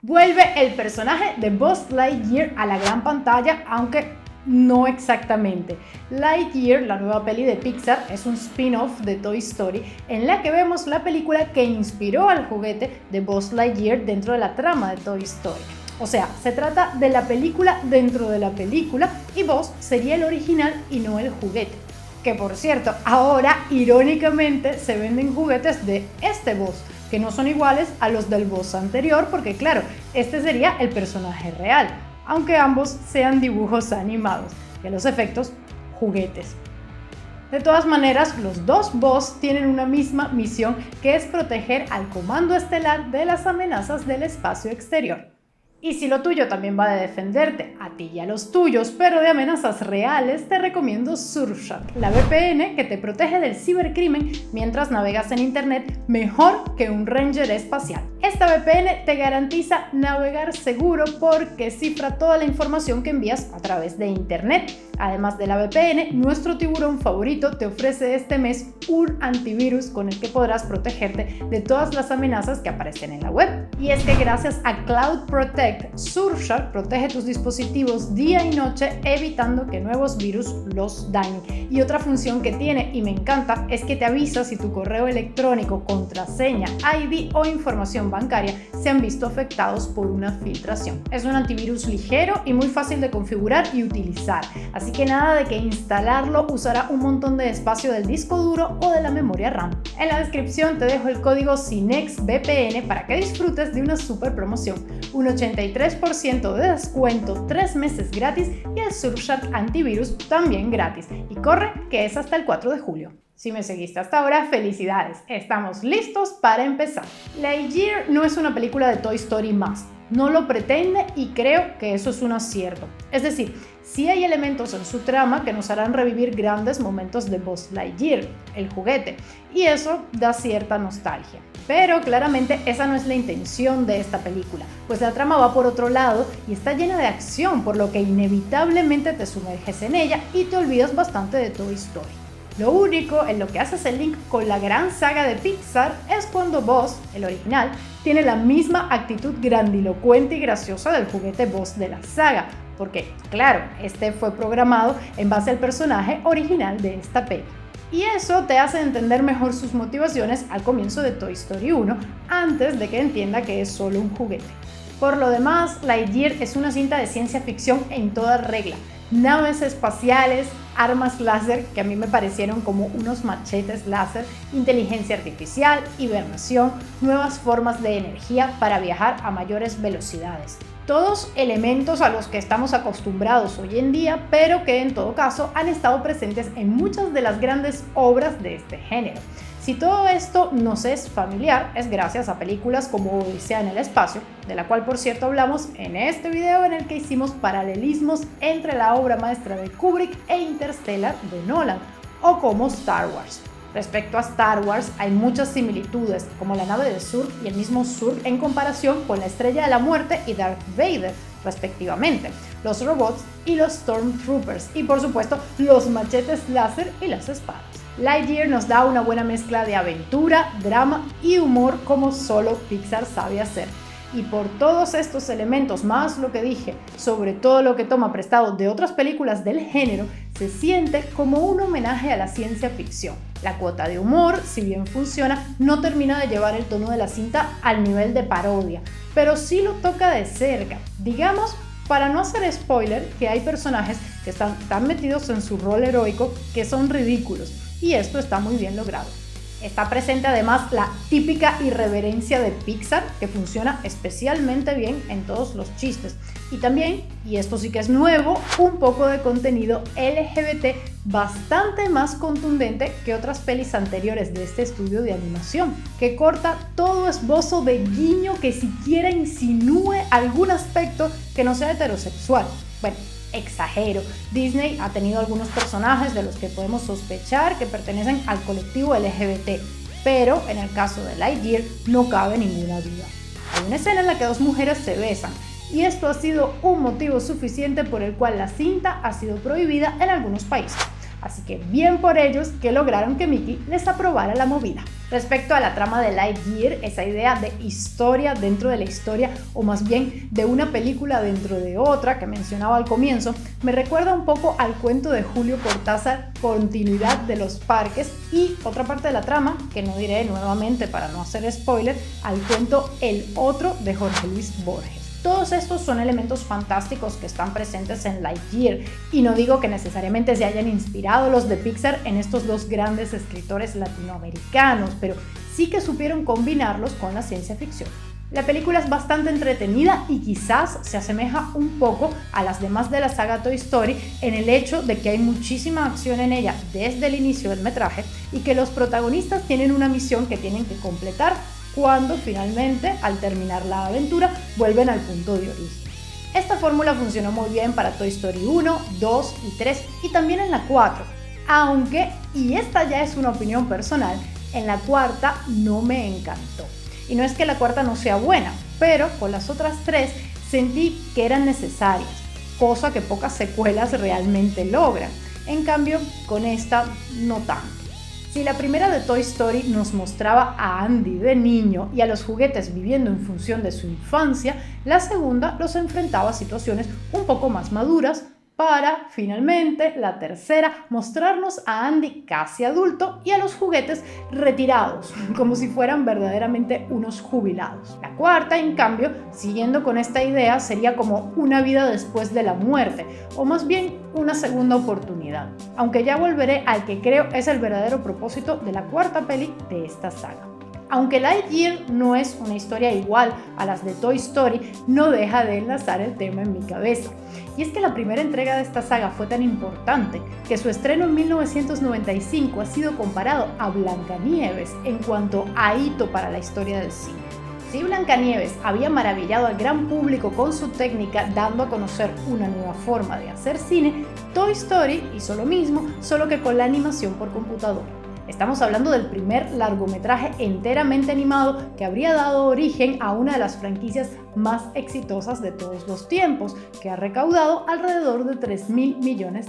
Vuelve el personaje de Buzz Lightyear a la gran pantalla, aunque no exactamente. Lightyear, la nueva peli de Pixar, es un spin-off de Toy Story en la que vemos la película que inspiró al juguete de Buzz Lightyear dentro de la trama de Toy Story. O sea, se trata de la película dentro de la película y Buzz sería el original y no el juguete. Que por cierto, ahora irónicamente se venden juguetes de este Buzz, que no son iguales a los del Buzz anterior porque claro, este sería el personaje real, aunque ambos sean dibujos animados y a los efectos juguetes. De todas maneras, los dos Buzz tienen una misma misión, que es proteger al Comando Estelar de las amenazas del espacio exterior. Y si lo tuyo también va de defenderte a ti y a los tuyos, pero de amenazas reales, te recomiendo Surfshark, la VPN que te protege del cibercrimen mientras navegas en internet mejor que un ranger espacial. Esta VPN te garantiza navegar seguro porque cifra toda la información que envías a través de internet. Además de la VPN, nuestro tiburón favorito te ofrece este mes un antivirus con el que podrás protegerte de todas las amenazas que aparecen en la web. Y es que gracias a Cloud Protect, Surfshark protege tus dispositivos día y noche, evitando que nuevos virus los dañen. Y otra función que tiene, y me encanta, es que te avisa si tu correo electrónico, contraseña, ID o información bancaria se han visto afectados por una filtración. Es un antivirus ligero y muy fácil de configurar y utilizar. Así que nada de que instalarlo usará un montón de espacio del disco duro o de la memoria RAM. En la descripción te dejo el código SYNEXVPN para que disfrutes de una super promoción, un 83% de descuento, 3 meses gratis y el Surfshark antivirus también gratis. Y corre, que es hasta el 4 de julio. Si me seguiste hasta ahora, felicidades, estamos listos para empezar. Lightyear no es una película de Toy Story más, no lo pretende y creo que eso es un acierto. Es decir, sí hay elementos en su trama que nos harán revivir grandes momentos de Buzz Lightyear, el juguete, y eso da cierta nostalgia. Pero claramente esa no es la intención de esta película, pues la trama va por otro lado y está llena de acción, por lo que inevitablemente te sumerges en ella y te olvidas bastante de Toy Story. Lo único en lo que haces el link con la gran saga de Pixar es cuando Buzz, el original, tiene la misma actitud grandilocuente y graciosa del juguete Buzz de la saga, porque, claro, este fue programado en base al personaje original de esta peli. Y eso te hace entender mejor sus motivaciones al comienzo de Toy Story 1, antes de que entienda que es solo un juguete. Por lo demás, Lightyear es una cinta de ciencia ficción en toda regla. Naves espaciales, armas láser que a mí me parecieron como unos machetes láser, inteligencia artificial, hibernación, nuevas formas de energía para viajar a mayores velocidades. Todos elementos a los que estamos acostumbrados hoy en día, pero que en todo caso han estado presentes en muchas de las grandes obras de este género. Si todo esto nos es familiar, es gracias a películas como Odisea en el espacio, de la cual por cierto hablamos en este video en el que hicimos paralelismos entre la obra maestra de Kubrick e Interstellar de Nolan, o como Star Wars. Respecto a Star Wars, hay muchas similitudes, como la nave de Surg y el mismo Surg en comparación con la Estrella de la Muerte y Darth Vader, respectivamente, los robots y los Stormtroopers, y por supuesto los machetes láser y las espadas. Lightyear nos da una buena mezcla de aventura, drama y humor como solo Pixar sabe hacer. Y por todos estos elementos, más lo que dije, sobre todo lo que toma prestado de otras películas del género, se siente como un homenaje a la ciencia ficción. La cuota de humor, si bien funciona, no termina de llevar el tono de la cinta al nivel de parodia, pero sí lo toca de cerca. Digamos, para no hacer spoiler, que hay personajes que están tan metidos en su rol heroico que son ridículos, y esto está muy bien logrado. Está presente además la típica irreverencia de Pixar, que funciona especialmente bien en todos los chistes. Y también, y esto sí que es nuevo, un poco de contenido LGBT bastante más contundente que otras pelis anteriores de este estudio de animación, que corta todo esbozo de guiño que siquiera insinúe algún aspecto que no sea heterosexual. Bueno, exagero. Disney ha tenido algunos personajes de los que podemos sospechar que pertenecen al colectivo LGBT, pero en el caso de Lightyear no cabe ninguna duda. Hay una escena en la que dos mujeres se besan, y esto ha sido un motivo suficiente por el cual la cinta ha sido prohibida en algunos países. Así que bien por ellos que lograron que Mickey les aprobara la movida. Respecto a la trama de Lightyear, esa idea de historia dentro de la historia, o más bien de una película dentro de otra que mencionaba al comienzo, me recuerda un poco al cuento de Julio Cortázar, Continuidad de los Parques, y otra parte de la trama, que no diré nuevamente para no hacer spoiler, al cuento El Otro de Jorge Luis Borges. Todos estos son elementos fantásticos que están presentes en Lightyear, y no digo que necesariamente se hayan inspirado los de Pixar en estos dos grandes escritores latinoamericanos, pero sí que supieron combinarlos con la ciencia ficción. La película es bastante entretenida y quizás se asemeja un poco a las demás de la saga Toy Story en el hecho de que hay muchísima acción en ella desde el inicio del metraje y que los protagonistas tienen una misión que tienen que completar cuando finalmente, al terminar la aventura, vuelven al punto de origen. Esta fórmula funcionó muy bien para Toy Story 1, 2 y 3 y también en la 4, aunque, y esta ya es una opinión personal, en la cuarta no me encantó. Y no es que la cuarta no sea buena, pero con las otras tres sentí que eran necesarias, cosa que pocas secuelas realmente logran. En cambio, con esta no tanto. Si la primera de Toy Story nos mostraba a Andy de niño y a los juguetes viviendo en función de su infancia, la segunda los enfrentaba a situaciones un poco más maduras para, finalmente, la tercera mostrarnos a Andy casi adulto y a los juguetes retirados, como si fueran verdaderamente unos jubilados. La cuarta, en cambio, siguiendo con esta idea, sería como una vida después de la muerte, o más bien una segunda oportunidad, aunque ya volveré al que creo es el verdadero propósito de la cuarta peli de esta saga. Aunque Lightyear no es una historia igual a las de Toy Story, no deja de enlazar el tema en mi cabeza. Y es que la primera entrega de esta saga fue tan importante que su estreno en 1995 ha sido comparado a Blancanieves en cuanto a hito para la historia del cine. Si Blancanieves había maravillado al gran público con su técnica dando a conocer una nueva forma de hacer cine, Toy Story hizo lo mismo, solo que con la animación por computadora. Estamos hablando del primer largometraje enteramente animado que habría dado origen a una de las franquicias más exitosas de todos los tiempos, que ha recaudado alrededor de $3.000 millones.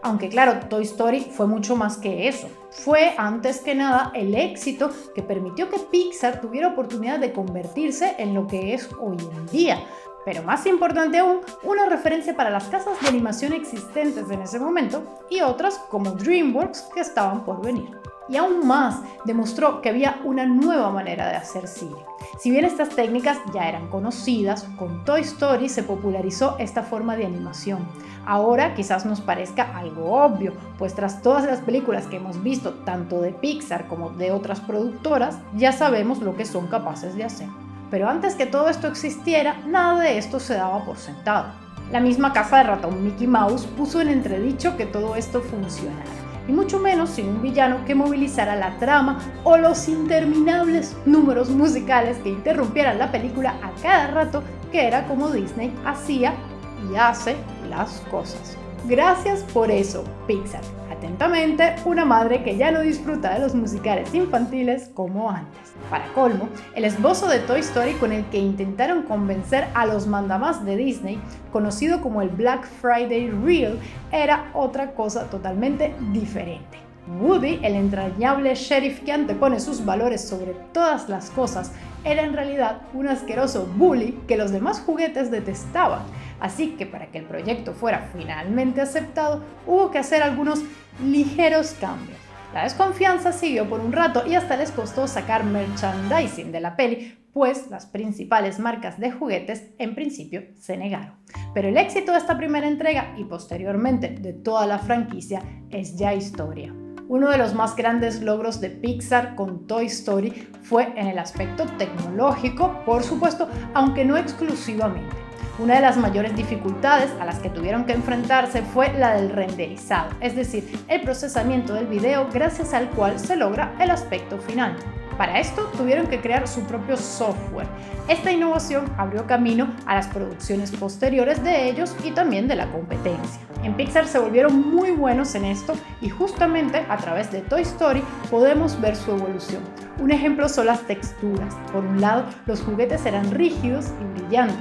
Aunque claro, Toy Story fue mucho más que eso. Fue, antes que nada, el éxito que permitió que Pixar tuviera oportunidad de convertirse en lo que es hoy en día. Pero más importante aún, una referencia para las casas de animación existentes en ese momento y otras como DreamWorks que estaban por venir. Y aún más, demostró que había una nueva manera de hacer cine. Si bien estas técnicas ya eran conocidas, con Toy Story se popularizó esta forma de animación. Ahora quizás nos parezca algo obvio, pues tras todas las películas que hemos visto, tanto de Pixar como de otras productoras, ya sabemos lo que son capaces de hacer. Pero antes que todo esto existiera, nada de esto se daba por sentado. La misma casa de ratón Mickey Mouse puso en entredicho que todo esto funcionara, y mucho menos sin un villano que movilizara la trama o los interminables números musicales que interrumpieran la película a cada rato, que era como Disney hacía y hace las cosas. Gracias por eso, Pixar. Atentamente, una madre que ya no disfruta de los musicales infantiles como antes. Para colmo, el esbozo de Toy Story con el que intentaron convencer a los mandamás de Disney, conocido como el Black Friday Reel, era otra cosa totalmente diferente. Woody, el entrañable sheriff que antepone sus valores sobre todas las cosas, era en realidad un asqueroso bully que los demás juguetes detestaban. Así que para que el proyecto fuera finalmente aceptado, hubo que hacer algunos ligeros cambios. La desconfianza siguió por un rato y hasta les costó sacar merchandising de la peli, pues las principales marcas de juguetes en principio se negaron. Pero el éxito de esta primera entrega y posteriormente de toda la franquicia es ya historia. Uno de los más grandes logros de Pixar con Toy Story fue en el aspecto tecnológico, por supuesto, aunque no exclusivamente. Una de las mayores dificultades a las que tuvieron que enfrentarse fue la del renderizado, es decir, el procesamiento del video gracias al cual se logra el aspecto final. Para esto tuvieron que crear su propio software. Esta innovación abrió camino a las producciones posteriores de ellos y también de la competencia. En Pixar se volvieron muy buenos en esto y justamente a través de Toy Story podemos ver su evolución. Un ejemplo son las texturas. Por un lado, los juguetes eran rígidos y brillantes,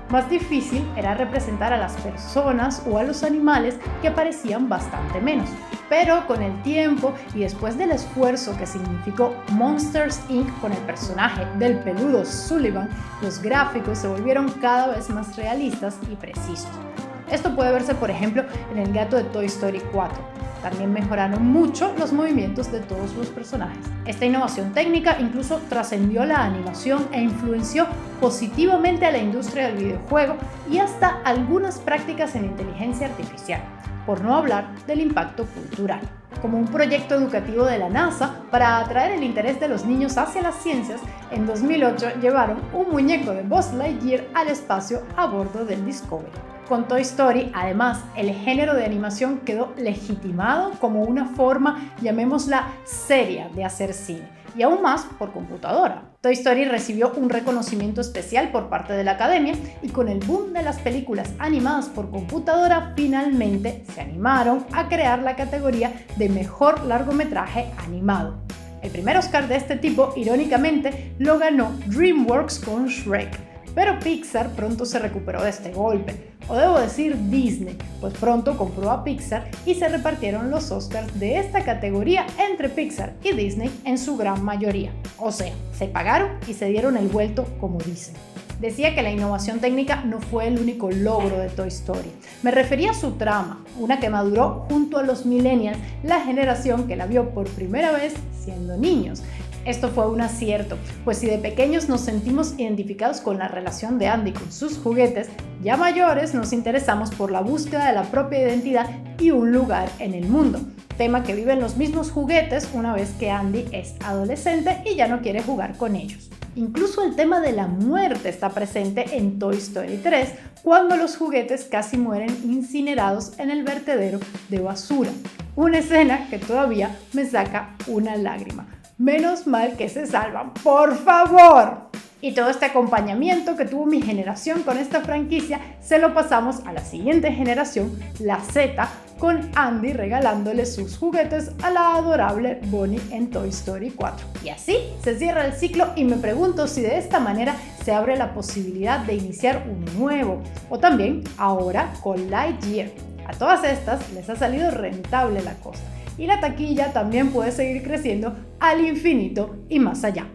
Más difícil era representar a las personas o a los animales que aparecían bastante menos. Pero con el tiempo y después del esfuerzo que significó Monsters Inc. con el personaje del peludo Sullivan, los gráficos se volvieron cada vez más realistas y precisos. Esto puede verse, por ejemplo, en el gato de Toy Story 4. También mejoraron mucho los movimientos de todos los personajes. Esta innovación técnica incluso trascendió la animación e influenció positivamente a la industria del videojuego y hasta algunas prácticas en inteligencia artificial, por no hablar del impacto cultural. Como un proyecto educativo de la NASA para atraer el interés de los niños hacia las ciencias, en 2008 llevaron un muñeco de Buzz Lightyear al espacio a bordo del Discovery. Con Toy Story, además, el género de animación quedó legitimado como una forma, llamémosla, seria de hacer cine, y aún más por computadora. Toy Story recibió un reconocimiento especial por parte de la Academia y con el boom de las películas animadas por computadora, finalmente se animaron a crear la categoría de Mejor Largometraje Animado. El primer Oscar de este tipo, irónicamente, lo ganó DreamWorks con Shrek. Pero Pixar pronto se recuperó de este golpe, o debo decir Disney, pues pronto compró a Pixar y se repartieron los Oscars de esta categoría entre Pixar y Disney en su gran mayoría. O sea, se pagaron y se dieron el vuelto, como dicen. Decía que la innovación técnica no fue el único logro de Toy Story. Me refería a su trama, una que maduró junto a los millennials, la generación que la vio por primera vez siendo niños. Esto fue un acierto, pues si de pequeños nos sentimos identificados con la relación de Andy con sus juguetes, ya mayores nos interesamos por la búsqueda de la propia identidad y un lugar en el mundo, tema que viven los mismos juguetes una vez que Andy es adolescente y ya no quiere jugar con ellos. Incluso el tema de la muerte está presente en Toy Story 3, cuando los juguetes casi mueren incinerados en el vertedero de basura. Una escena que todavía me saca una lágrima. Menos mal que se salvan, ¡por favor! Y todo este acompañamiento que tuvo mi generación con esta franquicia se lo pasamos a la siguiente generación, la Z, con Andy regalándole sus juguetes a la adorable Bonnie en Toy Story 4. Y así se cierra el ciclo y me pregunto si de esta manera se abre la posibilidad de iniciar uno nuevo, o también ahora con Lightyear. A todas estas les ha salido rentable la cosa. Y la taquilla también puede seguir creciendo al infinito y más allá.